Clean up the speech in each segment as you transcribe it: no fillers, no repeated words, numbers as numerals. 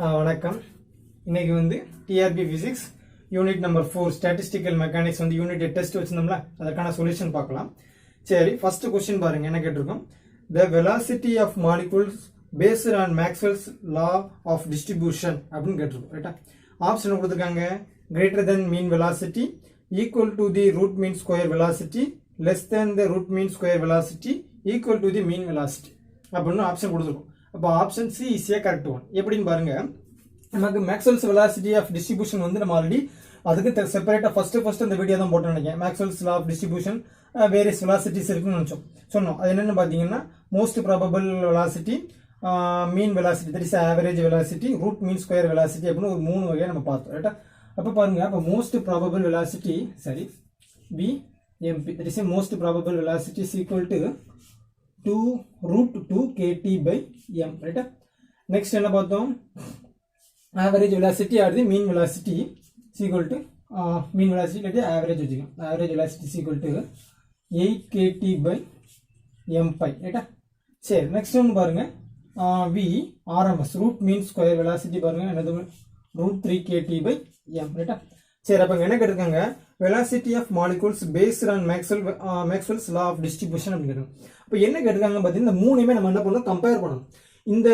வணக்கம். இன்னைக்கு வந்து TRB physics unit number 4 statistical mechanics வந்து யூனிட் டெஸ்ட் வச்சிருந்தோம்ல, அதற்கான சொல்யூஷன் பார்க்கலாம். சரி, ஃபர்ஸ்ட் क्वेश्चन பாருங்க. என்ன கேட்டிருக்கோம்? The velocity of molecules based on Maxwell's law of distribution அப்படின்னு கேட்டிருக்கோம். ரைட்டா? ஆப்ஷன் கொடுத்துருக்காங்க. greater than mean velocity, equal to the root mean square velocity, less than the root mean square velocity, equal to the mean velocity அப்படின்னு option கொடுத்துருக்கோம். அப்போ option C is a correct one. எப்படின்னு பாருங்க, நமக்கு Maxwell's velocity of distribution வந்து நம்ம already அதுக்கு செப்பரேட்டா first அந்த வீடியோ தான் போட்டு நினைக்கிறேன். Maxwell's law of distribution various velocities இருக்குன்னு சொன்னோம். அது என்னன்னு பாத்தீங்கன்னா most probable velocity, mean velocity, that is average velocity, root mean square velocity அப்படின்னு ஒரு 3 வகையா நம்ம பார்த்தோம். ரைட்டா? அப்ப பாருங்க, அப்ப மோஸ்ட் ப்ராபபிள் வெலாசிட்டி சரி VMP, that is most probable velocity is equal to 2 root 2 kt by m. right? Next என்ன பார்த்தோம்? average velocity or the mean velocity is equal to mean velocity like average வச்சுக்கலாம். average velocity is equal to 8 kt by m pi. right? சரி, next ஒன்று பாருங்க, v RMS root mean square velocity பாருங்க என்னது, root 3 kt by m. right? சரி, அப்ப என்ன கேட்டிருக்காங்க? velocity of molecules based on Maxwell's law of distribution அப்படின்னு. அப்ப என்ன கேட்டிருக்காங்க பாத்தீங்கன்னா, இந்த மூணுமே நம்ம என்ன பண்ணணும், கம்பேர் பண்ணணும். இந்த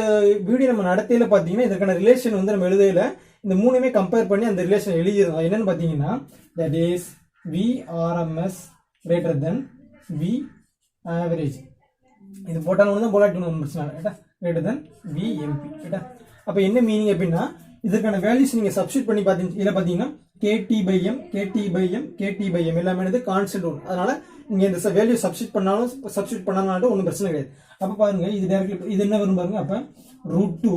வீடியோ நம்ம நடத்தையில பாத்தீங்கன்னா இதற்கான ரிலேஷன் வந்து நம்ம எழுதையில இந்த மூணுமே கம்பேர் பண்ணி அந்த ரிலேஷன் எழுதிருந்தோம். என்னன்னு பாத்தீங்கன்னா, that is v RMS greater than v average. இது போட்டாலும் தான் போலாட்டணும் பிரச்சனை இல்லை. greater than v MP. அப்ப என்ன மீனிங் அப்படின்னா, இதற்கான வேல்யூஸ் நீங்க சப்ஸ்டிட் பண்ணி பாத்தீங்கன்னா இதுல பாத்தீங்கன்னா kt by m, kt by m, kt by m எல்லாமே வந்து கான்ஸ்டன்ட் ஒன்று. அதனால நீங்க இந்த வேல்யூ சப்ஸ்டிட் பண்ணாலும் ஒன்றும் பிரச்சனை கிடையாது. அப்ப பாருங்க, இது டைரக்ட்லி இது என்ன வரும் பாருங்க. அப்ப √2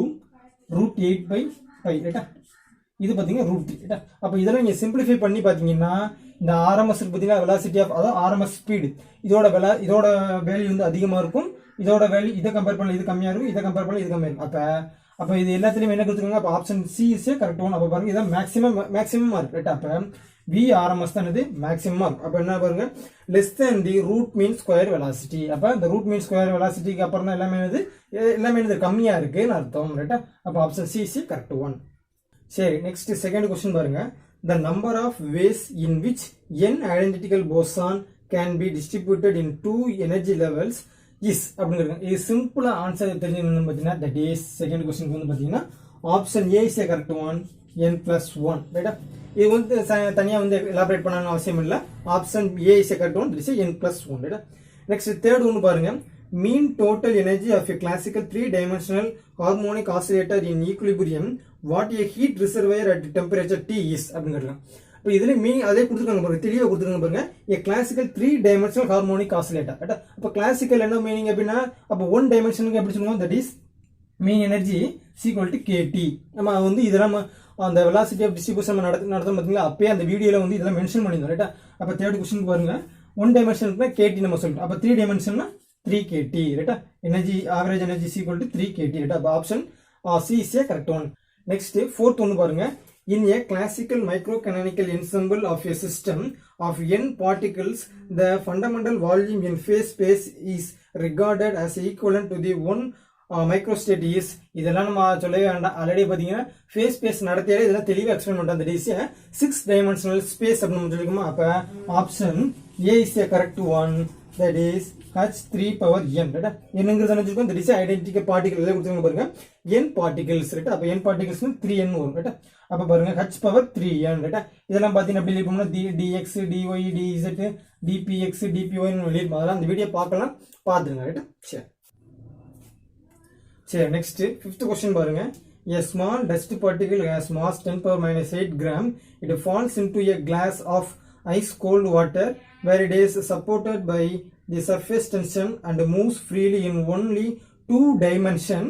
√8 by 5. ரைட்டா? இது பாத்தீங்கன்னா √3. ரைட்டா? அப்ப இதெல்லாம் நீங்க சிம்பிளிஃபை பண்ணி பாத்தீங்கன்னா இந்த RMS பாத்தீங்கன்னா வெலாசிட்டி ஆஃப், அதாவது RMS ஸ்பீடு, இதோட வேல்யூ வந்து அதிகமா இருக்கும். இதோட வேல்யூ இதை கம்பேர் பண்ணல இது கம்மியா இருக்கும், இதை கம்பேர் பண்ணல இது கம்மியா இருக்கும். அப்ப இது எல்லாத்துலயும் என்ன கொடுத்துருக்காங்க? அப்ப option C is correct one. அப்ப பாருங்க, இதான் மேக்ஸிமம் மார்க். ரைட்? அப்ப v RMS தான் இது மேக்ஸிமம் மார்க். அப்ப என்ன பாருங்க, less than the root mean square velocity. அப்ப இந்த ரூட் மீன் ஸ்கொயர் வெலாசிட்டிக்கு அப்புறம் தான் எல்லாமே கம்மியா இருக்குன்னு அர்த்தம். ரைட்டா? அப்ப option C is correct one. சரி, நெக்ஸ்ட் செகண்ட் क्वेश्चन பாருங்க. the number of ways in which n identical boson can be distributed in 2 energy levels is அப்படிங்கிறது. இது சிம்பிளா ஆன்சர் தெரிஞ்சுக்கணும் பார்த்தீங்கன்னா, தட் இஸ் செகண்ட் क्वेश्चन வந்து பார்த்தீங்கன்னா option A is correct one, n+1. ரைட்டா? இது வந்து தனியா வந்து எலாபரேட் பண்ணணும் அவசியம் இல்லை. Option A is correct one, that is n+1. ரைட்டா? நெக்ஸ்ட் தேர்ட் ஒன்று பாருங்க, mean total energy of a classical 3-dimensional harmonic oscillator in equilibrium what a heat reservoir at temperature T is அப்படிங்கிறது. இப்போ இதுல மீனிங் அதே கொடுத்துருக்காங்க பாருங்க, தெளிவாக கொடுத்துருக்காங்க பாருங்க. a classical 3-dimensional harmonic oscillator. அப்போ கிளாசிக்கல் என்ன மீனிங் அப்படின்னா, அப்போ 1 டைமென்ஷனுக்கு எப்படி சொல்லுவோம், that is mean energy equal to kT. நம்ம வந்து இதெல்லாம் அந்த வெலாசிட்டி ஆஃப் டிஸ்ட்ரிபியூஷன் நடத்தும் பார்த்தீங்களா, அப்பயே அந்த வீடியோல வந்து இதெல்லாம் மென்ஷன் பண்ணியிருந்தோம். ரைட்டா? அப்போ தேர்ட் क्वेश्चन பாருங்க, 1 டைமென்ஷனுக்கு KT நம்ம சொல்லிட்டோம். அப்போ 3 டைமென்ஷன்னா 3 kT. ரைட்டா? Energy average energy equal to 3 kT. ரைட்டா? அப்போ option C is correct one. Next fourth ஒன்று பாருங்க, in a classical microcanonical ensemble of a system of n particles, the fundamental volume in phase space is regarded as equivalent to the one microstate is. இதெல்லாம் நம்ம சொல்லவே வேண்டாம், already பாத்தீங்கன்னா face space நடத்தியாலே இதெல்லாம் தெளிவாக explain பண்ணிட்டோம். அந்த டிஸ் 6 dimensional space அப்படின்னு சொல்லிருக்கோமா. அப்ப option A is correct one, that is h3 power n. ரைட்டா? என்னங்கிறது நினைச்சிருக்கோம், that is identical particle. இதை கொடுத்துருங்க பாருங்க, n particles. ரைட்டா? அப்ப n particles 3n வரும். ரைட்டா? அப்ப பாருங்க h power 3n. ரைட்டா? இதெல்லாம் பாத்தீங்கன்னா எப்படி எழுதிப்போம்னா dx dy dz dpx dpy ன்னு எழுதிப்போம். அதெல்லாம் அந்த வீடியோ பார்க்கலாம், பாத்துருங்க. ரைட்டா? சரி, நெக்ஸ்ட் ஃபிஃப்த் क्वेश्चन பாருங்க, a small dust particle has mass 10⁻⁸ gram. It falls into a glass of ice cold water where it is supported by the surface tension and moves freely in only 2 dimension.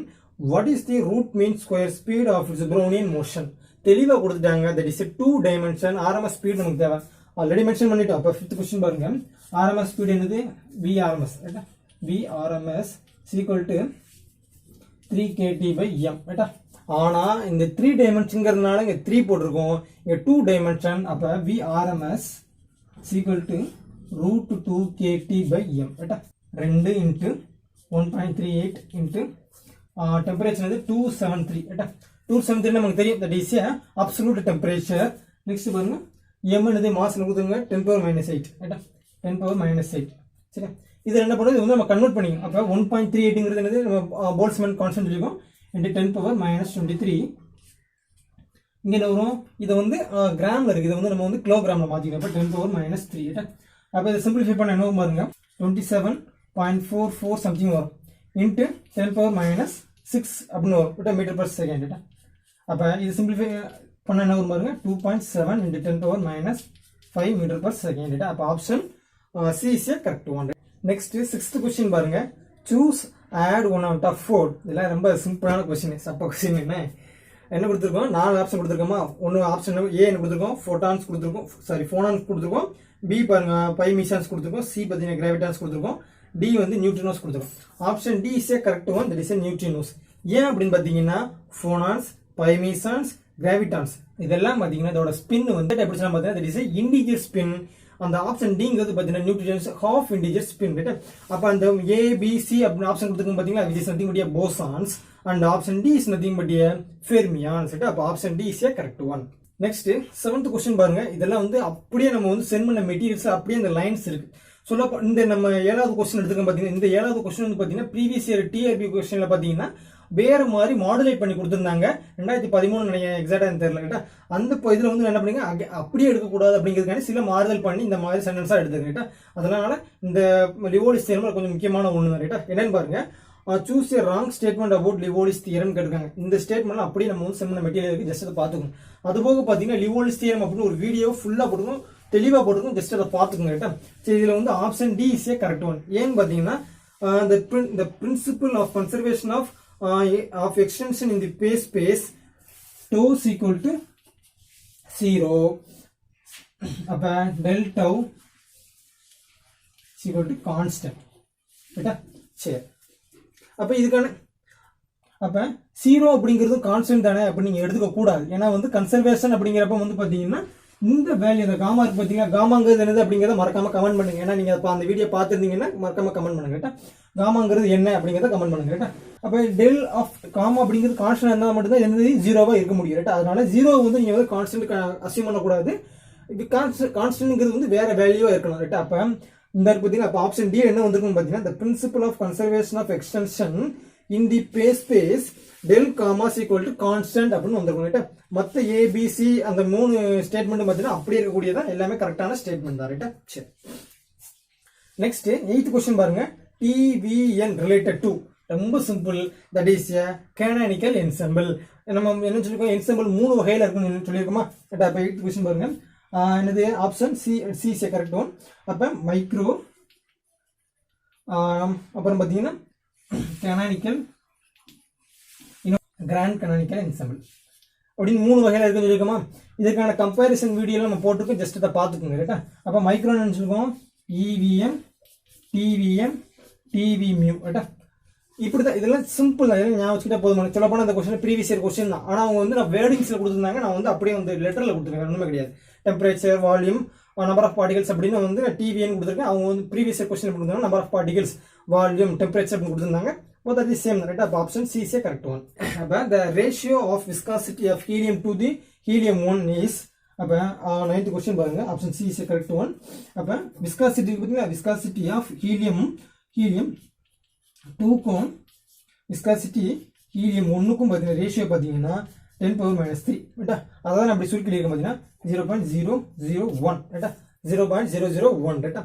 What is the root mean square speed of its Brownian motion? தெளிவா கொடுத்துட்டாங்க, that is 2 dimension. RMS speed நமக்கு தேவை, already mention பண்ணிட்டோம். அப்ப fifth question பாருங்க, RMS speed என்னது, v RMS. ரைட்டா? v RMS equal to 3 kT by m. ரைட்டா? ஆனா இந்த 3 டைமென்ஷன்ங்கிறதுனால இங்க 3 போட்டிருக்கோம், இங்க 2 டைமென்ஷன். அப்ப v RMS equal to √2 kT by m. ரைட்டா? 2 into 1.38 into temperature வந்து 273. ரைட்டா? 273 நமக்கு தெரியும், that is a absolute temperature. Next பாருங்க, m என்னது மாஸ்ல கொடுத்துங்க 10 power minus 8, ரைட்டா? 10 power minus 8. சரியா? இது என்ன பண்ணுது, இது வந்து நம்ம கன்வெர்ட் பண்ணிக்கணும். அப்ப 1.38ங்கிறது என்னது, நம்ம Boltzmann constant சொல்லிருக்கோம், into 10 power minus 23. இங்க என்ன வரும், இது வந்து கிராம்ல இருக்கு, இது வந்து நம்ம வந்து கிலோகிராம்ல மாத்திக்கிறோம். அப்ப 10 power minus 3, ரைட்டா? அப்ப இதை சிம்பிளிஃபை பண்ண என்ன பாருங்க, 27.44 சம்திங் வரும், into 10 power minus 6 அப்படின்னு வரும், மீட்டர் பர் செகண்ட், ரைட்டா? அப்ப இது சிம்பிளிஃபை பண்ண என்ன வரும் பாருங்க, 2.7 into 10 power minus 5 metre per second, ரைட்டா? அப்ப option C is a correct one. Next 6th question பாருங்க, choose add one out of 4. இதெல்லாம் ரொம்ப சிம்பிளான கொஸ்டின். சப்ப கொஸ்டின் என்ன கொடுத்துருக்கோம், 4 ஆப்ஷன் கொடுத்துருக்கோமா. ஒன்று ஆப்ஷன் ஏ என்ன கொடுத்துருக்கோம், ஃபோட்டான்ஸ் கொடுத்துருக்கோம், ஃபோனான்ஸ் கொடுத்துருக்கோம். பி பாருங்க பைமிஷான்ஸ் கொடுத்துருக்கோம். சி பார்த்தீங்கன்னா கிராவிட்டான்ஸ் கொடுத்துருக்கோம். டி வந்து நியூட்ரினோஸ் கொடுத்துருக்கோம். Option D is A correct one, that is a neutrinos. ஏன் அப்படின்னு பார்த்தீங்கன்னா ஃபோனான்ஸ், பைமிஷான்ஸ், கிராவிட்டான்ஸ் இதெல்லாம் பார்த்தீங்கன்னா இதோட ஸ்பின் வந்து எப்படி சொல்லலாம் பார்த்தீங்கன்னா that is A integer spin. அந்த ஆப்ஷன் டிங்கிறது பார்த்தீங்கன்னா neutrinos half integer spin, right? அப்ப அந்த ஏ பி சி அப்படின்னு ஆப்ஷன் கொடுத்துருக்கோம் பார்த்தீங்களா, which is nothing but bosons, and option D is nothing but a fermions. அப்ப option D is a correct one. Next 7th question பாருங்க, இதெல்லாம் வந்து அப்படியே நம்ம வந்து சென்ட் பண்ண மெட்டீரியல்ஸ் அப்படியே இந்த லைன்ஸ் இருக்கு. சொல்ல இந்த நம்ம 7வது क्वेश्चन எடுத்துக்கோங்க பாத்தீங்கன்னா, இந்த 7வது क्वेश्चन வந்து பாத்தீங்கன்னா ப்ரீவியஸ் இயர் டிஆர்பி क्वेश्चनல பாத்தீங்கன்னா வேற மாதிரி மாடுலேட் பண்ணி கொடுத்திருந்தாங்க. 2013 நினைக்கிறேன், எக்ஸாக்ட்டா எனக்கு தெரியல, ரைட்டா? அந்த இதுல வந்து என்ன பண்ணீங்க, அப்படியே எடுக்க கூடாது அப்படிங்கிறதுக்கான சில மாறுதல் பண்ணி இந்த மாதிரி சென்டென்ஸா எடுத்துங்க, ரைட்டா? அதனால இந்த லிவோலிஸ் தியரம் கொஞ்சம் முக்கியமான ஒண்ணு, ரைட்டா? என்னன்னு பாருங்க, choose a wrong statement about Livolis theorem கேட்டிருக்காங்க. இந்த ஸ்டேட்மென்ட்ல அப்படியே நம்ம வந்து செம்ம மெட்டீரியல் இருக்கு, ஜஸ்ட் அதை பாத்துக்கோங்க. அதுபோக பாத்தீங்கன்னா Livolis theorem அப்படின்னு ஒரு வீடியோ ஃபுல்லா போட்டுக்கும், தெளிவா போட்டுக்கும், ஜஸ்ட் அதை பாத்துக்கோங்க, ரைட்டா? சரி, இதுல வந்து option D is A correct one. ஏன்னு பாத்தீங்கன்னா the principle of conservation of extension in the phase space tau is equal to 0. அப்ப del tau is equal to constant, ரைட்டா? சரி, அப்ப இதுக்கான அப்ப 0 அப்படிங்கிறது கான்ஸ்டன்ட் தானே அப்படி நீங்க எடுத்துக்க கூடாது. ஏன்னா வந்து கன்சர்வேஷன் அப்படிங்கிறப்ப வந்து பாத்தீங்கன்னா இந்த வேல்யூ இந்த காமா இருக்கு பாத்தீங்கன்னா, காமாங்கிறது என்னது அப்படிங்கறத மறக்காம கமெண்ட் பண்ணுங்க. ஏன்னா நீங்க அந்த வீடியோ பார்த்திருந்தீங்கன்னா மறக்காம கமெண்ட் பண்ணுங்க, ரைட்டா? காமாங்கிறது என்ன அப்படிங்கறத கமெண்ட் பண்ணுங்க, ரைட்டா? அப்ப டெல் ஆஃப் காமா அப்படிங்கிறது கான்ஸ்டன்ட் இருந்தா மட்டும் தான் என்னது 0வா இருக்க முடியும், ரைட்டா? அதனால 0 வந்து நீங்க வந்து கான்ஸ்டன்ட் அஸ்யூம் பண்ண கூடாது. இது கான்ஸ்டன்ட்ங்கிறது வந்து வேற வேல்யூவா இருக்கணும், ரைட்டா? அப்ப இந்த பாத்தீங்கன்னா அப்ப ஆப்ஷன் டி என்ன வந்திருக்கும் பாத்தீங்கன்னா, the principle of conservation of extension in the phase space del comma is equal to constant அப்படின்னு வந்திருக்கும், ரைட்டா? மத்த ஏ பி சி அந்த 3 ஸ்டேட்மெண்ட் பாத்தீங்கன்னா அப்படியே இருக்கக்கூடியதா எல்லாமே கரெக்டான ஸ்டேட்மெண்ட் தான், ரைட்டா? சரி, நெக்ஸ்ட் 8th क्वेश्चन பாருங்க, TVN related to, ரொம்ப simple, that is a canonical ensemble. நம்ம என்ன சொல்லிருக்கோம், ensemble 3 வகையில இருக்குன்னு சொல்லிருக்கோமா, ரைட்டா? அப்ப 8th क्वेश्चन பாருங்க, என்னது option C is a correct one. அப்ப மைக்ரோ, அப்புறம் பாத்தீங்கன்னா canonical, கிராண்ட் canonical ensemble அப்படின்னு 3 வகையில இருக்குன்னு சொல்லிருக்கோமா. இதுக்கான கம்பேரிசன் வீடியோல நம்ம போட்டுருக்கோம், ஜஸ்ட் அதை பாத்துக்கோங்க, ரைட்டா? அப்ப மைக்ரோன்னு நினைச்சிருக்கோம் EVM, TVM, TVmu, ரைட்டா? இப்படிதான், இதெல்லாம் சிம்பிள் தான், ஞாபகம் வச்சுக்கிட்டா போதும். சொல்ல போனா இந்த क्वेश्चन ப்ரீவியஸ் இயர் क्वेश्चन தான். ஆனா அவங்க வந்து நான் வேர்டிங்ஸ்ல கொடுத்திருந்தாங்க, நான் வந்து அப்படியே வந்து லெட்டர்ல கொடுத்துருக்கேன், ஒண்ணுமே கிடையாது. Temperature, volume, number of particles அப்படின்னு வந்து TVN கொடுத்துருக்கேன். அவங்க வந்து ப்ரீவியஸ் இயர் क्वेश्चन கொடுத்தாங்க, number of particles, volume, temperature அப்படின்னு கொடுத்திருந்தாங்க. both are the same, right? அப்ப option C is a correct one. அப்ப the ratio of viscosity of helium to the helium 1 is, அப்ப 9th question பாருங்க, option C is a correct one. அப்ப viscosity பாத்தீங்கன்னா viscosity of helium 2 க்கும் viscosity helium 1க்கும் பாத்தீங்கன்னா ratio பாத்தீங்கன்னா 10 power minus 3, ரைட்டா? அதான் அப்படி சுருக்கி எழுதிருக்கோம் பாத்தீங்கன்னா 0.001, ரைட்டா? 0.001, ரைட்டா?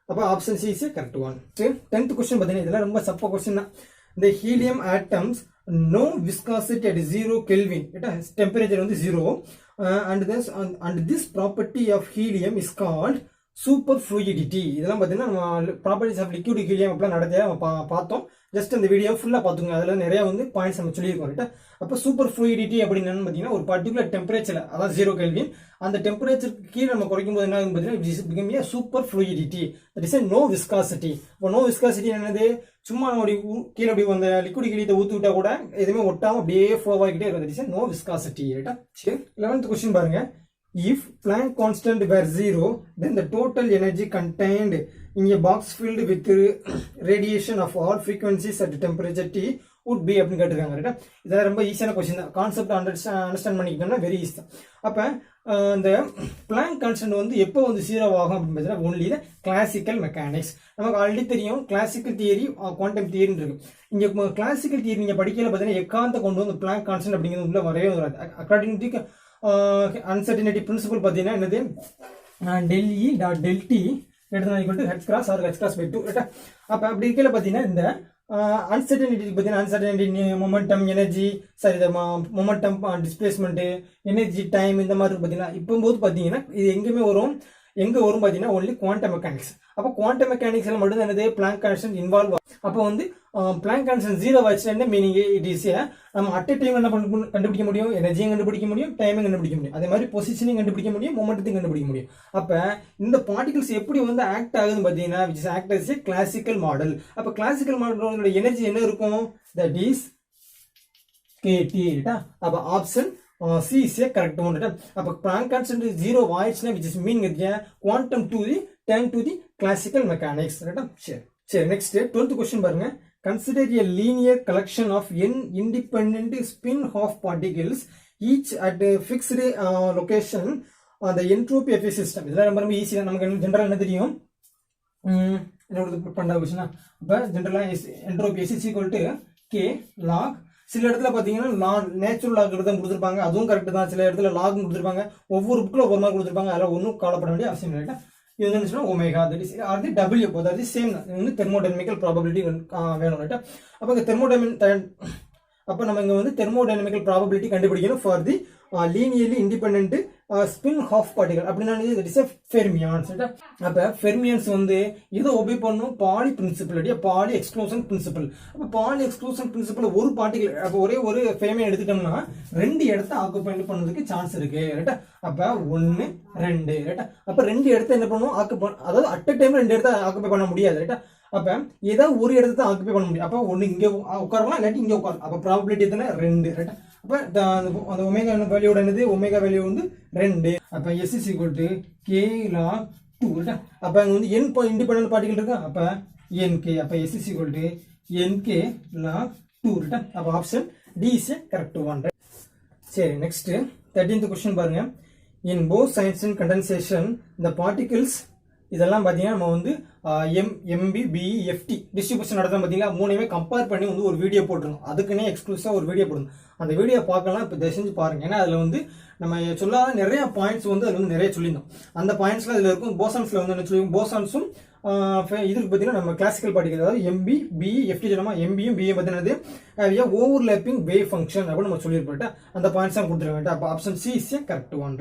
அப்ப option C is correct one. 10th question பாத்தீங்கன்னா இதெல்லாம் ரொம்ப சப்ப क्वेश्चन தான். The helium atoms no viscosity at 0 Kelvin, ரைட்டா? டெம்பரேச்சர் வந்து 0, and this property of helium is called super fluidity. இதெல்லாம் பாத்தீங்கன்னா நம்ம ப்ராப்பர்ட்டிஸ் ஆஃப் லிக்விட் ஹீலியம் அப்படிலாம் நடத்தியா நம்ம பார்த்தோம். ஜஸ்ட் அந்த வீடியோ ஃபுல்லா பாத்துங்க, அதுல நிறைய வந்து பாயிண்ட்ஸ் நம்ம சொல்லியிருக்கோம், ரைட்டா? அப்ப சூப்பர் ஃப்ளூயிடிட்டி அப்படின்னு என்னன்னு பாத்தீங்கன்னா ஒரு பர்டிகுலர் டெம்பரேச்சர்ல, அதாவது 0 கெல்வின், அந்த டெம்பரேச்சருக்கு கீழே நம்ம குறைக்கும் போது என்ன ஆகும் பாத்தீங்கன்னா super fluidity, that is no viscosity. இப்போ நோ விஸ்காசிட்டி என்னது, சும்மா நம்ம கீழே அப்படி அந்த லிக்விட் ஹீலியத்தை ஊத்தி விட்டா கூட எதுவுமே ஒட்டாம அப்படியே ஃப்ளோ ஆகிட்டே இருக்கும், தட் இஸ் நோ விஸ்காசிட்டி, ரைட்டா? சரி, 11th क्वेश्चन பாருங்க, if Planck constant were 0, then the total energy contained in a box filled with radiation of all frequencies at temperature T would be அப்படின்னு கேட்டிருக்காங்க ரைட்டா. இதெல்லாம் ரொம்ப ஈஸியான கொஸ்டின் தான். கான்செப்ட் அண்டர்ஸ்டாண்ட் பண்ணிக்கிட்டோம்னா வெரி ஈஸி தான். அப்போ இந்த பிளாங்க் கான்ஸ்டன்ட் வந்து எப்போ வந்து 0 ஆகும் அப்படின்னு பார்த்தீங்கன்னா ஒன்லி த கிளாசிக்கல் மெக்கானிக்ஸ். நமக்கு ஆல்ரெடி தெரியும் கிளாசிக்கல் தியரி குவாண்டம் தியரின்னு இருக்கு. இங்கே கிளாசிக்கல் தியரி நீங்கள் படிக்கல பார்த்தீங்கன்னா எக்காந்த கொண்டு வந்து பிளாங்க் கான்ஸ்டன்ட் அப்படிங்கிறது உள்ள வரவே வராது. அக்கார்டிங் டு அன்சர்டினிட்டி பிரின்சிபல் பார்த்தீங்கன்னா என்னது del E dot del T greater than or equal to h cross or h cross by 2 ரைட்டா. அப்போ அப்படி இருக்கல பார்த்தீங்கன்னா இந்த அன்சர்டினிட்டி பார்த்தீங்கன்னா uncertainty momentum energy sorry momentum displacement energy time இந்த மாதிரி பார்த்தீங்கன்னா இப்போ போது பார்த்தீங்கன்னா இது எங்கேயுமே வரும் எங்கே வரும் பார்த்தீங்கன்னா ஒன்லி குவாண்டம் மெக்கானிக்ஸ். அப்போ குவாண்டம் மெக்கானிக்ஸில் மட்டும் தான் என்னது பிளாங்க் கான்ஸ்டன்ட் இன்வால்வ் ஆகும். அப்போ வந்து பிளாங்க் கான்ஸ்டன்ட் 0 வச்சு என்ன மீனிங் இட் இஸ் நம்ம அட் எ டைம் என்ன கண்டுபிடிக்க முடியும், எனர்ஜியும் கண்டுபிடிக்க முடியும், டைமிங் கண்டுபிடிக்க முடியும், அதே மாதிரி பொசிஷனையும் கண்டுபிடிக்க முடியும், மொமெண்டத்தையும் கண்டுபிடிக்க முடியும். அப்போ இந்த பார்ட்டிகல்ஸ் எப்படி வந்து ஆக்ட் ஆகுதுன்னு பார்த்தீங்கன்னா which is act as a classical model. அப்போ கிளாசிக்கல் மாடலோட எனர்ஜி என்ன இருக்கும், தட் இஸ் kT. அப்போ option C is a correct one. அப்போ Planck constant 0 ஆயிடுச்சுனா which is mean quantum to the time to the classical mechanics. சரி next 12th question பாருங்க. Consider a linear collection of n independent spin-off particles each at a fixed location on the entropy of a system. இதெல்லாம் ரொம்ப easy தான். நமக்கு general என்ன தெரியும், என்னோட பண்ண கொஸ்டினா. அப்போ ஜெனரலாக entropy is equal to k log. சில இடத்துல பார்த்தீங்கன்னா நேச்சுரல் லாக் தான் கொடுத்துருப்பாங்க, அதுவும் கரெக்ட் தான். சில இடத்துல லாக் கொடுத்துருப்பாங்க, ஒவ்வொரு புக்கில் ஒவ்வொரு மாதிரி கொடுத்துருப்பாங்க. அதெல்லாம் ஒன்றும் கவலைப்பட வேண்டிய அவசியம் இல்லை. இது வந்து சொன்னால் ஒமேகா தட் இஸ் அது டபிள்யூ போது அது சேம் தான். இது வந்து தெர்மோடைனமிக்கல் ப்ராபபிலிட்டி வேணும் ரைட்டா. அப்போ இங்கே அப்போ நம்ம இங்கே வந்து தெர்மோடைனமிக்கல் ப்ராபபிலிட்டி கண்டுபிடிக்கணும் for the linearly independent spin half particle அப்படின்னா தட் இஸ் ஃபெர்மியான்ஸ். அப்போ ஃபெர்மியான்ஸ் வந்து எதை ஒபே பண்ணும், பாலி பிரின்சிபல் இல்லையா, பாலி எக்ஸ்க்ளூஷன் பிரின்சிபல். அப்போ பாலி எக்ஸ்க்ளூஷன் பிரின்சிபல் ஒரு பார்ட்டிகல் அப்போ ஒரே ஒரு ஃபெர்மியான் எடுத்துட்டோம்னா 2 இடத்த ஆக்குபை பண்ணதுக்கு சான்ஸ் இருக்கு ரைட்டா. அப்போ 1 2 ரைட்டா. அப்போ 2 இடத்த என்ன பண்ணுவோம் அதாவது அட் அ டைம் 2 இடத்த ஆக்குபை பண்ண முடியாது ரைட்டா. அப்போ ஏதாவது ஒரு இடத்த தான் ஆக்குபை பண்ண முடியும். அப்போ ஒன்று இங்கே உட்காரலாம் இல்லாட்டி இங்கே உட்காரும். அப்போ ப்ராபபிலிட்டி எத்தனை 2 ரைட்டா. அப்போ அந்த ஒமேகா வேல்யூட என்னது, ஒமேகா வேல்யூ வந்து 2. அப்போ S is equal to k log 2 ரைட்டா. அப்போ அங்கே வந்து n இண்டிபெண்டன்ட் பார்ட்டிகல் இருக்கா. அப்போ nk. அப்போ S is equal to nk log 2 ரைட்டா. அப்போ option D is a correct one. சரி நெக்ஸ்ட் 13th கொஸ்டின் பாருங்க. In Bose Einstein condensation the particles இதெல்லாம் பார்த்தீங்கன்னா நம்ம வந்து MB BE FT டிஸ்ட்ரிபியூஷன் நடத்தும் பார்த்தீங்களா, மூணையுமே கம்பேர் பண்ணி வந்து ஒரு வீடியோ போட்டுருந்தோம். அதுக்குன்னே எக்ஸ்க்ளூசிவாக ஒரு வீடியோ போடணும். அந்த வீடியோ பார்க்கலாம் இப்போ தயவு செஞ்சு பாருங்க. ஏன்னா அதில் வந்து நம்ம சொல்லாத நிறைய பாயிண்ட்ஸ் வந்து அதில் வந்து நிறைய சொல்லியிருந்தோம். அந்த பாயிண்ட்ஸ்லாம் இதில் இருக்கும். போசான்ஸில் வந்து என்ன சொல்லுவோம், போசான்ஸும் இதுக்கு பார்த்தீங்கன்னா நம்ம கிளாசிக்கல் பார்ட்டிகல் அதாவது MB BE FT சொல்லாமல் MBயும் BE பார்த்தீங்கன்னா ஓவர்லேப்பிங் வேவ் ஃபங்க்ஷன் அப்படின்னு நம்ம சொல்லியிருப்போம். அந்த பாயிண்ட்ஸ் தான் கொடுத்துருவேன். அப்போ option C is correct one.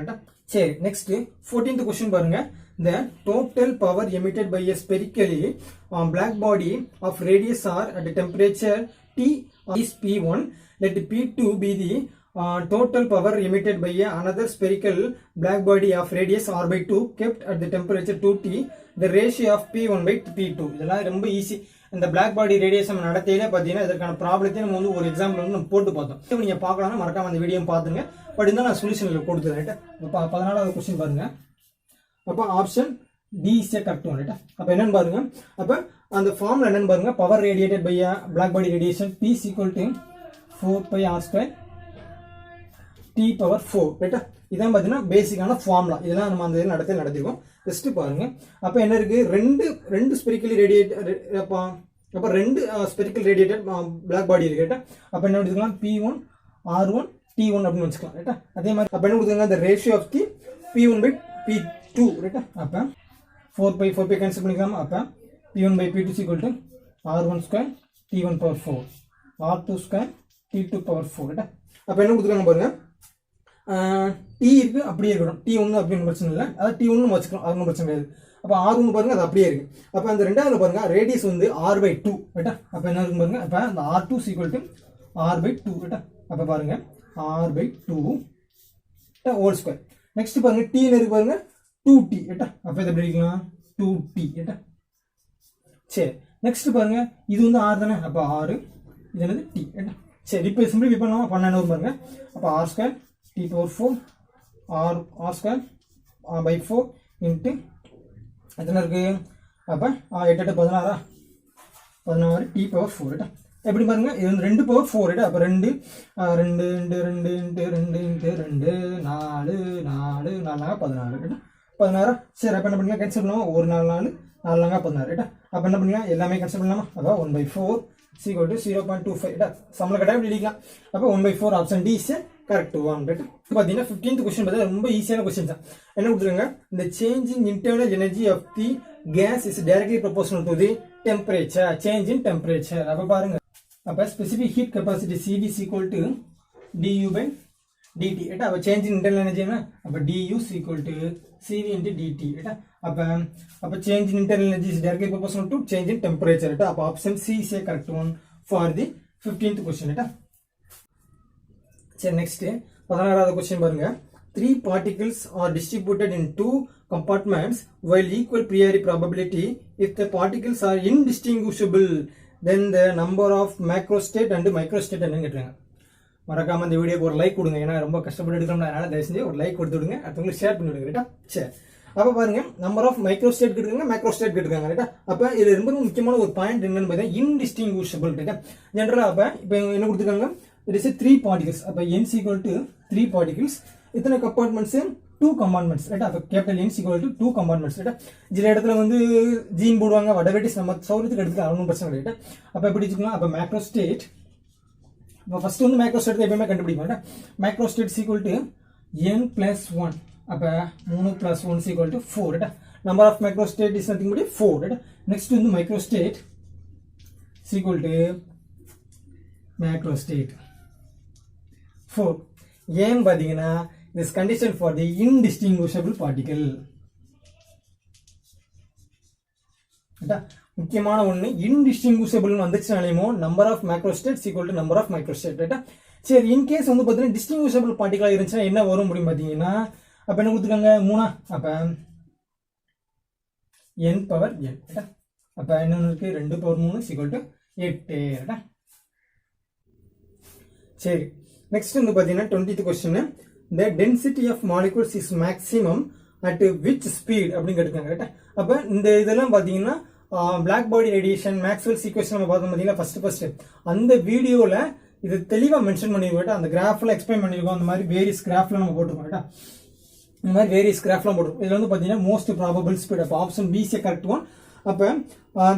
சரி நெக்ஸ்ட் 14th கொஸ்டின் பாருங்க. The total power emitted by a spherically black body of radius r at a temperature T is P1. Let P2 be the total power emitted by another spherical black body of radius r by 2 kept at the temperature 2T. The ratio of P1 by P2. இதெல்லாம் ரொம்ப easy. இந்த black body radiation நடத்தையிலே பார்த்தீங்கன்னா இதற்கான ப்ராப்ளத்தையும் நம்ம வந்து ஒரு example வந்து நம்ம போட்டு பார்த்தோம். நீங்கள் பார்க்கலாம், மறக்காம அந்த வீடியோ பார்த்துங்க. பட் இருந்தால் நான் சொல்யூஷனில் கொடுத்துருக்கேன். 14வது கொஸ்டின் பாருங்க. அப்போ option D is correct one ரைட்டா. அப்போ என்னன்னு பாருங்க. அப்போ அந்த ஃபார்ம்ல என்னன்னு பாருங்க. Power radiated by black body radiation P is equal to 4πr² T power 4 ரைட்டா. இதான் பார்த்தீங்கன்னா பேசிக்கான ஃபார்முலா. இதெல்லாம் நம்ம அந்த நடத்தி நடத்திருக்கோம். ஜஸ்ட் பாருங்க. அப்போ என்ன இருக்கு, ரெண்டு ஸ்பெரிக்கலி ரேடியேட் அப்போ 2 ஸ்பெரிக்கல் ரேடியேட்டட் பிளாக் பாடி இருக்கு ரைட்டா. அப்போ என்ன எடுத்துக்கலாம், P1 R1 T1 அப்படின்னு வச்சுக்கலாம் ரைட்டா. அதே மாதிரி அப்போ என்ன கொடுத்துருங்க, அந்த ratio of the P1 by P2 ரைட்டா. அப்போ 4π கேன்சல் பண்ணிக்கலாம். அப்போ P1 by P2 is equal to R1² T1 power 4 R2² T2 power 4 ரைட்டா. அப்போ என்ன கொடுத்துருக்காங்க பாருங்க. T இருக்கு அப்படியே இருக்கணும். T1 அப்படின்னு பிரச்சனை இல்லை, அதாவது T1 வச்சுக்கலாம், அது ஒன்றும் பிரச்சனை கிடையாது. அப்போ R1 பாருங்க அது அப்படியே இருக்கு. அப்போ அந்த ரெண்டாவது பாருங்க ரேடியஸ் வந்து R/2 ரைட்டா. அப்போ என்ன இருக்கு பாருங்க. அப்போ அந்த R2 is equal to R/2 ரைட்டா. அப்போ பாருங்க R/2 ஹோல் ஸ்கொயர். நெக்ஸ்ட் பாருங்க T இருக்கு பாருங்க 2T ரைட்டா. அப்போ இதை எப்படி இருக்கலாம் 2T ரைட்டா. சரி நெக்ஸ்ட் பாருங்க இது வந்து R தானே. அப்போ R இது என்னது T ரைட்டா. சரி இப்போ சிம்பிளிஃபை பண்ணலாமா, 12 பாருங்க. அப்போ R² T power 4 R² by 4 into எத்தனை இருக்கு. அப்போ 8 8 16 T power 4 ரைட்டா. எப்படி பாருங்க இது வந்து 2 பவர் 4 ரைட்டா. அப்போ 2 2 2 2 2 2 2 4 4 4 16 ரைட்டா. 16. சரி அப்போ என்ன பண்ணலாம் கேன்சல் பண்ணலாமா, ஒரு 4 4 4 16 ரைட்டா. அப்போ என்ன பண்ணலாம் எல்லாமே கேன்சல் பண்ணலாமா, அதான் 1/4 equal to 0.25 ரைட்டா. சம்பள கட்டாயம் இப்படி எழுதிக்கலாம். அப்போ 1/4 option D is correct one ரைட்டா. பார்த்தீங்கன்னா 15th கொஸ்டின் பார்த்தா ரொம்ப ஈஸியான கொஸ்டின் தான். என்ன கொடுத்துருங்க, இந்த changing internal energy of the gas is directly proportional to the temperature, change in temperature. அப்போ பாருங்க, அப்போ specific heat capacity CV is equal to du by dt ரைட்டா. அப்போ சேஞ்ச் இன் இன்டர்னல் எனர்ஜி என்ன, அப்போ du is equal to cv into dt ரைட்டா. அப்போ change in internal energy is directly proportional to change in temperature ரைட்டா. அப்போ option C is a correct one for the 15th question ரைட்டா. சரி next 16வது question பாருங்க. 3 particles are distributed in 2 compartments while equal priori probability. If the particles are indistinguishable, then the number of macrostate and microstate என்னன்னு கேட்குறாங்க. மறக்காம இந்த வீடியோக்கு ஒரு like கொடுங்க, ஏன்னா ரொம்ப கஷ்டப்பட்டு எடுக்கிறோம். அதனால தயவு செஞ்சு ஒரு லைக் கொடுத்து விடுங்க, அடுத்தவங்களுக்கு ஷேர் பண்ணி விடுங்க ரைட்டா. சரி அப்போ பாருங்க, நம்பர் ஆஃப் மைக்ரோஸ்டேட் கேட்டுருக்காங்க, மேக்ரோஸ்டேட் கேட்டுருக்காங்க ரைட்டா. அப்போ இது ரொம்ப முக்கியமான ஒரு பாயிண்ட் என்னன்னு பார்த்தீங்கன்னா இன்டிஸ்டிங்விஷபிள் ரைட்டா. ஜென்ரலாக அப்போ இப்போ என்ன கொடுத்துருக்காங்க, it is a 3 particles. அப்போ n is equal to 3 particles. இத்தனை கம்பார்ட்மெண்ட்ஸ் 2 கம்பார்ட்மெண்ட்ஸ் ரைட்டா. அப்போ capital n is equal to 2 compartments ரைட்டா. சில இடத்துல வந்து ஜீன் போடுவாங்க, வடவேட்டிஸ் நம்ம சௌரியத்துக்கு எடுத்துக்கலாம், ஒன்றும் பிரச்சனை ரைட்டா. அப்போ எப்படி வச்சுக்கலாம், அப்போ மேக்ரோஸ்டேட், இப்போ ஃபர்ஸ்ட் வந்து மேக்ரோஸ்டேட் எப்பயுமே கண்டுபிடிப்போம் ரைட்டா. மேக்ரோஸ்டேட் is equal to n plus 1. அப்போ 3 plus 1 is equal to 4 ரைட்டா. Number of macrostate is nothing but 4 ரைட்டா. நெக்ஸ்ட் வந்து microstate is equal to macrostate 4. ஏன் பார்த்தீங்கன்னா this condition for the indistinguishable particle ரைட்டா. முக்கியமான ஒன்று இன்டிஸ்டிங்விஷபிள் வந்துச்சுனாலேமோ number of macrostates equal to number of microstate ரைட்டா. சரி இன்கேஸ் வந்து பார்த்தீங்கன்னா டிஸ்டிங்விஷபிள் பார்ட்டிகலாக இருந்துச்சுன்னா என்ன வரும் முடியும் பார்த்தீங்கன்னா, அப்போ என்ன கொடுத்துருக்காங்க 3. அப்போ n பவர் n ரைட்டா. அப்போ என்னென்னு இருக்கு 2 பவர் 3 ஈக்குவல் டு 8 ரைட்டா. சரி நெக்ஸ்ட் வந்து பார்த்தீங்கன்னா 20th question, the density of molecules is maximum at which speed அப்படின்னு கேட்டுருக்காங்க ரைட்டா. அப்போ இந்த இதெல்லாம் பார்த்தீங்கன்னா black body radiation Maxwell's equation நம்ம பார்த்தோம் பார்த்தீங்கன்னா ஃபர்ஸ்ட் அந்த வீடியோவில் இது தெளிவாக மென்ஷன் பண்ணிருக்கோம், அந்த கிராஃப்ல எக்ஸ்பிளைன் பண்ணியிருக்கோம். அந்த மாதிரி வேரியஸ் கிராஃப்ல நம்ம போட்டுருக்கோம் ரைட்டா. இந்த மாதிரி வேரியஸ் கிராஃப்லாம் போட்டுருக்கோம். இதில் வந்து பார்த்தீங்கன்னா மோஸ்ட் ப்ராபபிள் ஸ்பீட். அப்போ option B is correct one. அப்போ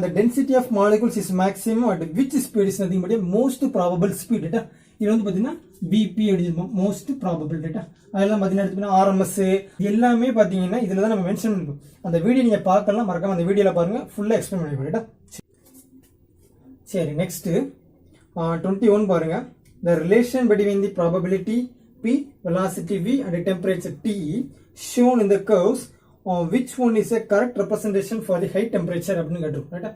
the density of molecules is maximum at which speed is nothing but a most probable speed ரைட்டா. இது வந்து பார்த்தீங்கன்னா பிபி அப்படின்னு மோஸ்ட் ப்ராபபிள் ரைட்டா. அதெல்லாம் பார்த்தீங்கன்னா ஆர்எம்எஸ் எல்லாமே பார்த்தீங்கன்னா இதில் தான் நம்ம மென்ஷன் பண்ணிருக்கோம். அந்த வீடியோ நீங்கள் பார்க்கலாம், மறக்காம அந்த வீடியோவில் பாருங்க, ஃபுல்லாக எக்ஸ்பிளைன் பண்ணிருக்கோம் ரைட்டா. சரி நெக்ஸ்ட் 21 பாருங்க. the relation between the probability p, velocity v and temperature t shown in the curves which one is a correct representation for the high temperature அப்படின்னு கேட்டிருக்கோம் ரைட்டா.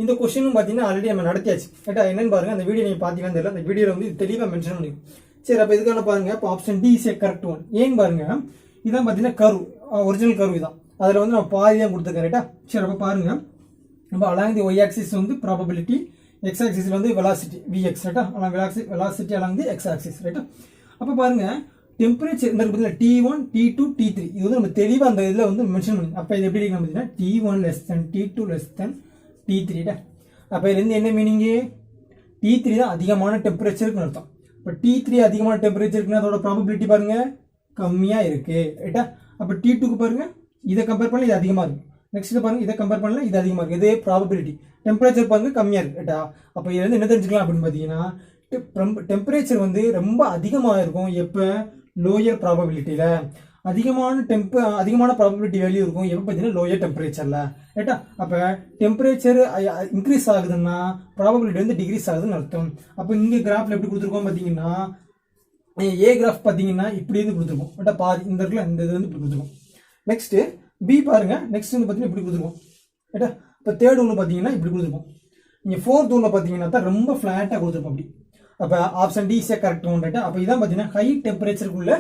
இந்த கொஸ்டினும் பார்த்தீங்கன்னா ஆல்ரெடி நம்ம நடத்தியாச்சு ரைட்டா. என்னன்னு பாருங்க, அந்த வீடியோ நீங்கள் பார்த்தீங்கன்னா தெரியல, அந்த வீடியோவில் வந்து தெளிவாக மென்ஷன் பண்ணிருக்கோம். சரி அப்போ இதுக்கான பாருங்க, இப்போ option D is correct one. ஏன்னு பாருங்க, இதான் பார்த்தீங்கன்னா கர்வ், ஒரிஜினல் கர்வ் தான். அதில் வந்து நம்ம பாதி தான் கொடுத்துருக்கேன் ரைட்டா. சரி அப்போ பாருங்க, நம்ம அலாங் தி ஒய் ஆக்சிஸ் வந்து ப்ராபபிலிட்டி, எக்ஸ் ஆக்சிஸ்ல வந்து வெலாசிட்டி விஎக்ஸ் ரைட்டா. Velocity along the X axis ரைட்டா. அப்போ பாருங்க டெம்பரேச்சர் இந்த பார்த்தீங்கன்னா T1 T2 T3 இது வந்து நம்ம தெளிவாக அந்த இதில் வந்து மென்ஷன் பண்ணி. அப்போ இது எப்படி இருக்கணும் பார்த்தீங்கன்னா T1 less than T2 less than T3 ரைட்டா. அப்போ இதுலேருந்து என்ன மீனிங்கு, T3 தான் அதிகமான டெம்பரேச்சருக்கு அர்த்தம். இப்போ T3 அதிகமான டெம்பரேச்சருக்குன்னா அதோட ப்ராபபிலிட்டி பாருங்க கம்மியாக இருக்கு ரைட்டா. அப்போ T2க்கு பாருங்க இதை கம்பேர் பண்ணல இது அதிகமாக இருக்கு. நெக்ஸ்ட் பாருங்க இதை கம்பேர் பண்ணல இது அதிகமாக இருக்கு. இதே ப்ராபபிலிட்டி டெம்பரேச்சர் பாருங்க கம்மியாக இருக்கு ரைட்டா. அப்போ இது வந்து என்ன தெரிஞ்சுக்கலாம் அப்படின்னு பார்த்தீங்கன்னா டெம்பரேச்சர் வந்து ரொம்ப அதிகமாக இருக்கும் எப்போ லோயர் ப்ராபபிலிட்டியில், அதிகமான ப்ராபபிலிட்டி வேல்யூ இருக்கும் எப்போ பார்த்தீங்கன்னா லோயர் டெம்பரேச்சரில் ரைட்டா. அப்போ டெம்பரேச்சர் இன்க்ரீஸ் ஆகுதுன்னா ப்ராபபிலிட்டி வந்து டிக்ரீஸ் ஆகுதுன்னு அர்த்தம். அப்போ இங்கே கிராஃபில் எப்படி கொடுத்துருக்கோம் பார்த்தீங்கன்னா ஏ கிராஃப் பார்த்தீங்கன்னா இப்படி இருந்து கொடுத்துருக்கோம் ரைட்டா. பாதி இந்த இருக்குல்ல இந்த இது வந்து இப்படி கொடுத்துருக்கோம். நெக்ஸ்ட் பி பாருங்க, நெக்ஸ்ட் வந்து பார்த்தீங்கன்னா இப்படி கொடுத்துருக்கோம் ரைட்டா. இப்போ தேர்ட் ஒன்று பார்த்தீங்கன்னா இப்படி கொடுத்துருக்கோம். இங்கே ஃபோர்த் ஒன்று பார்த்தீங்கன்னா தான் ரொம்ப ஃப்ளாட்டாக கொடுத்துருக்கோம் அப்படி. அப்போ option D is correct one ரைட்டா. அப்போ இதான் பார்த்தீங்கன்னா ஹை டெம்பரேச்சருக்குள்ள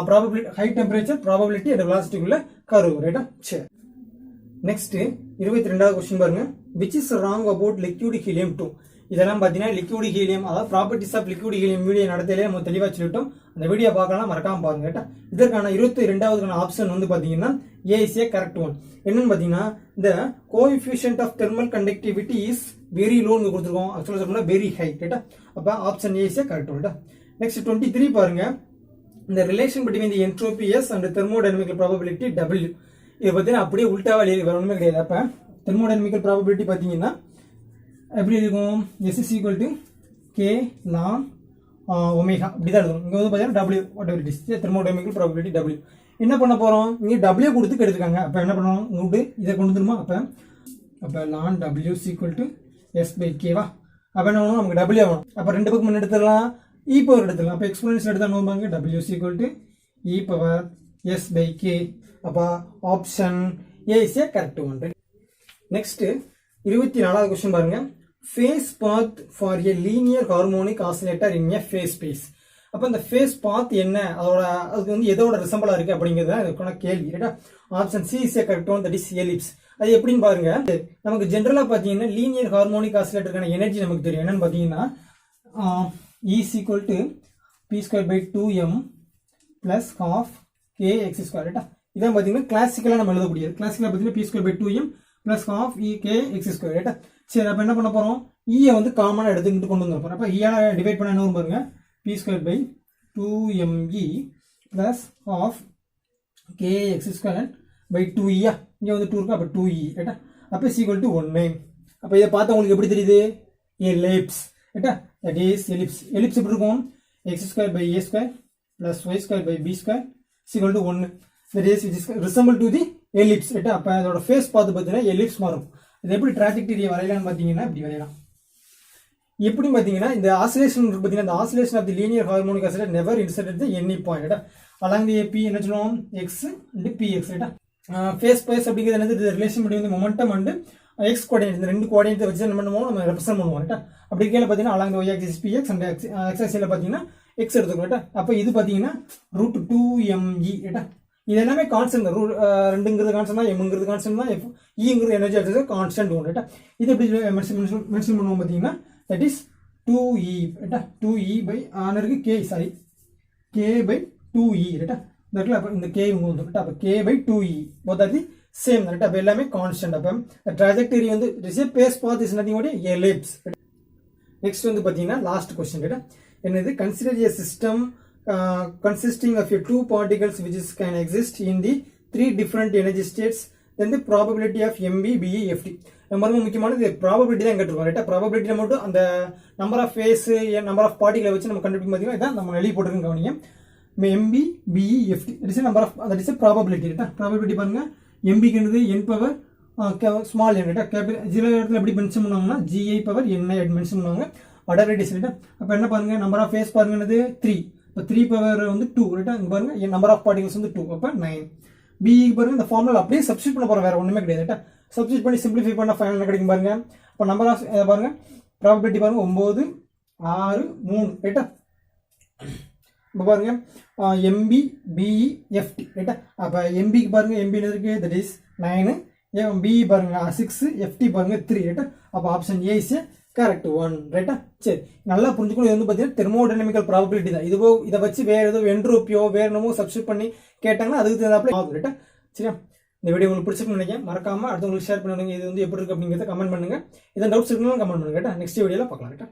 probability, high temperature probability and வெலாசிட்டிக்குள்ள கர்வ் ரைட்டா. சரி நெக்ஸ்ட் 22வது கொஸ்டின் பாருங்க. Which is wrong about liquid helium 2? இதெல்லாம் பார்த்தீங்கன்னா லிக்விட் ஹீலியம், அதாவது properties of liquid helium video நடத்தையிலே நம்ம தெளிவாக சொல்லிட்டோம். அந்த வீடியோ பார்க்கலாம், மறக்காம பாருங்க கேட்டா. இதற்கான 22வது ஆப்ஷன் வந்து பார்த்தீங்கன்னா A is A correct one. என்னன்னு பார்த்தீங்கன்னா இந்த coefficient of thermal conductivity is very லோன்னு கொடுத்துருக்கோம், ஆக்சுவலாக சொல்லணும்னா வெரி ஹை கேட்டா. அப்போ option A is A correct one. Next 23 பாருங்க. இந்த relation between the entropy S and thermodynamical probability W. இதை பார்த்தீங்கன்னா அப்படியே உல்டாவா வேற ஒன்றுமே கிடையாது. அப்போ தெர்மோடைனமிக்கல் ப்ராபபிலிட்டி பார்த்தீங்கன்னா எப்படி இருக்கும்? S is equal to K log omega இப்படி தான் இருக்கும். இங்கே வந்து பார்த்தீங்கன்னா W whatever it is thermodynamical probability W. என்ன பண்ண போகிறோம்? இங்கே டபிள்யூ கொடுத்து எடுத்துருக்காங்க. அப்போ என்ன பண்ணணும்? இங்கே இதை கொண்டு வந்துருமா? அப்போ ln W equal to S by கேவா. அப்போ என்ன பண்ணணும்? நமக்கு டபிள்யூ ஆகணும். அப்போ ரெண்டு பக்கம் முன்னே எடுத்துடலாம், இ பவர் எடுத்துடலாம். அப்போ எக்ஸ்போனன்ஷியல் எடுத்தால் நோம்பாங்க W equal to e power S by K. அப்போ option A is A correct one. Next 24வது கொஸ்டின் பாருங்க. Phase path for a linear harmonic oscillator in a phase space. அப்போ இந்த ஃபேஸ் பாத் என்ன, அதோட அதுக்கு வந்து எதோட ரிசம்பிளா இருக்கு அப்படிங்கிறது இதுக்கான கேள்வி. ரைட்டா? Option C is a correct one, that is ellipse. அது எப்படின்னு பாருங்க. நமக்கு ஜென்ரலா பாத்தீங்கன்னா லீனியர் ஹார்மோனிக் ஆசிலேட்டருக்கான எனர்ஜி நமக்கு தெரியும். என்னன்னு பாத்தீங்கன்னா E is equal to p square by 2m plus half kx square. ரைட்டா? இதான் பாத்தீங்கன்னா கிளாசிக்கலா நம்ம எழுதக்கூடியது. கிளாசிக்கலா பாத்தீங்கன்னா p square by 2m plus half kx square. ரைட்டா? சரி, அப்ப என்ன பண்ண போறோம்? e வந்து காமனா எடுத்துக்கிட்டு கொண்டு வந்துறோம். அப்ப e ஆல டிவைட் பண்ணா என்ன வரும் பாருங்க? p square by 2me plus half kx square by 2e. இங்க வந்து 2 இருக்கு, அப்ப 2e. ரைட்டா? அப்ப is equal to 1. அப்ப இத பார்த்தா உங்களுக்கு எப்படி தெரியுது? ellipse. ரைட்டா? that is ellipse. ellipse எப்படி இருக்கும்? x square by a square plus y square by b square is equal to 1. that is which is resemble to the ellipse. ரைட்டா? அப்ப அதோட ஃபேஸ் பார்த்து பார்த்தீங்கன்னா ellipse மாறும். இது எப்படி ட்ராஜெக்டரியை வரையலாம்னு பார்த்தீங்கன்னா இப்படி வரையலாம். எப்படி பார்த்தீங்கன்னா இந்த ஆசிலேஷன் பார்த்தீங்கன்னா இந்த oscillation of the linear harmonic oscillator never inserted the any point. ரைட்டா? along the p என்ன சொல்லுவோம்? x and px. ரைட்டா? ஃபேஸ் ஸ்பேஸ் அப்படிங்கிறது என்னது? Relation between momentum and x coordinate. இந்த ரெண்டு கோஆர்டினேட் வச்சு என்ன பண்ணுவோம்? நம்ம ரெப்ரசன்ட் பண்ணுவோம். ரைட்டா? அப்படி கீழே பார்த்தீங்கன்னா along the y axis px and x axis ல பார்த்தீங்கன்னா x எடுத்துக்கோ. ரைட்டா? அப்ப இது பார்த்தீங்கன்னா √2me. ரைட்டா? இது எல்லாமே கான்ஸ்டன்ட். ரெண்டுங்கிறது கான்ஸ்டன்ட் தான், எம்ங்கிறது கான்ஸ்டன்ட் தான், ஈங்கிறது எனர்ஜி அட்ஜஸ்ட் கான்ஸ்டன்ட் ஒன். ரைட்டா? இது எப்படி மென்ஷன் பண்ணுவோம் பார்த்தீங்கன்னா தட் இஸ் 2e. ரைட்டா? 2e பை ஆனருக்கு k, sorry k by 2e. ரைட்டா? இந்த இடத்துல அப்ப இந்த k இங்க வந்து. ரைட்டா? அப்ப k by 2e both are the same. ரைட்டா? அப்ப எல்லாமே கான்ஸ்டன்ட். அப்ப ட்ராஜெக்டரி வந்து phase path is nothing but ellipse. Next வந்து பாத்தீங்கன்னா லாஸ்ட் क्वेश्चन. ரைட்டா? என்னது? Consider a system consisting of a two particles which is can exist in the three different energy states, then the probability of mb be ft. ரொம்ப முக்கியமானது probability தான் கேட்டிருக்கோம். ரைட்டா? Probability மட்டும் அந்த number of phase number of பார்ட்டிகளை வச்சு நம்ம கண்டுபிடிக்கும் பார்த்தீங்கன்னா இதான் நம்ம எழுதி போட்டுருக்கோம். கவனிங்க, mb be ft that is number of that is a probability. ரைட்டா? ப்ராபபிலிட்டி பாருங்க, mb க்குது n பவர் ஸ்மால் n. ரைட்டா? கேபிட்டல் ஜீரோ இடத்துல எப்படி மென்ஷன் பண்ணுவாங்கன்னா gi பவர் n மென்ஷன் பண்ணுவாங்க. Order radius. ரைட்டா? அப்ப என்ன பாருங்க, நம்பர் ஆஃப் ஃபேஸ் பாருங்க என்னது? 3. இப்போ 3 பவர் வந்து 2. ரைட்டா? இங்க பாருங்க நம்பர் ஆஃப் பார்ட்டிகல்ஸ் வந்து 2. அப்ப 9. b பாருங்க இந்த ஃபார்முலா அப்படியே சப்ஸ்டிட்யூட் பண்ண போறோம், வேற ஒண்ணுமே கிடையாது. ரைட்டா? சப்ஸ்டிட்யூட் பண்ணி சிம்பிளிஃபை பண்ணா ஃபைனல் என்ன கிடைக்கும் பாருங்க. அப்ப நம்பர் ஆஃப் பாருங்க ப்ராபபிலிட்டி பாருங்க 9 6 3. ரைட்டா? இப்போ பாருங்க mb be ft. ரைட்டா? அப்ப mb க்கு பாருங்க mb என்ன இருக்கு? that is 9. b பாருங்க 6, ft பாருங்க 3. ரைட்டா? அப்ப option A is correct one. ரைட்டா? சரி, நல்லா புரிஞ்சுக்கணும். இது வந்து பார்த்தீங்கன்னா தெர்மோடைனமிக்கல் ப்ராபபிலிட்டி தான். இதுவோ இதை வச்சு வேற ஏதோ என்ட்ரோப்பியோ வேற என்னமோ சப்ஸ்டிட் பண்ணி கேட்டாங்கன்னா அதுக்கு தகுந்தாப்புல ஆகும். ரைட்டா? சரியா? இந்த வீடியோ உங்களுக்கு பிடிச்சிருக்குன்னு நினைக்கிறேன். மறக்காம அடுத்தவங்களுக்கு ஷேர் பண்ணுங்க. இது வந்து எப்படி இருக்கு அப்படிங்கிறத கமெண்ட் பண்ணுங்க. இதான் டவுட்ஸ் இருக்குன்னு கமெண்ட் பண்ணுங்க. ரைட்டா? நெக்ஸ்ட் வீடியோல பார்க்கலாம். ரைட்டா?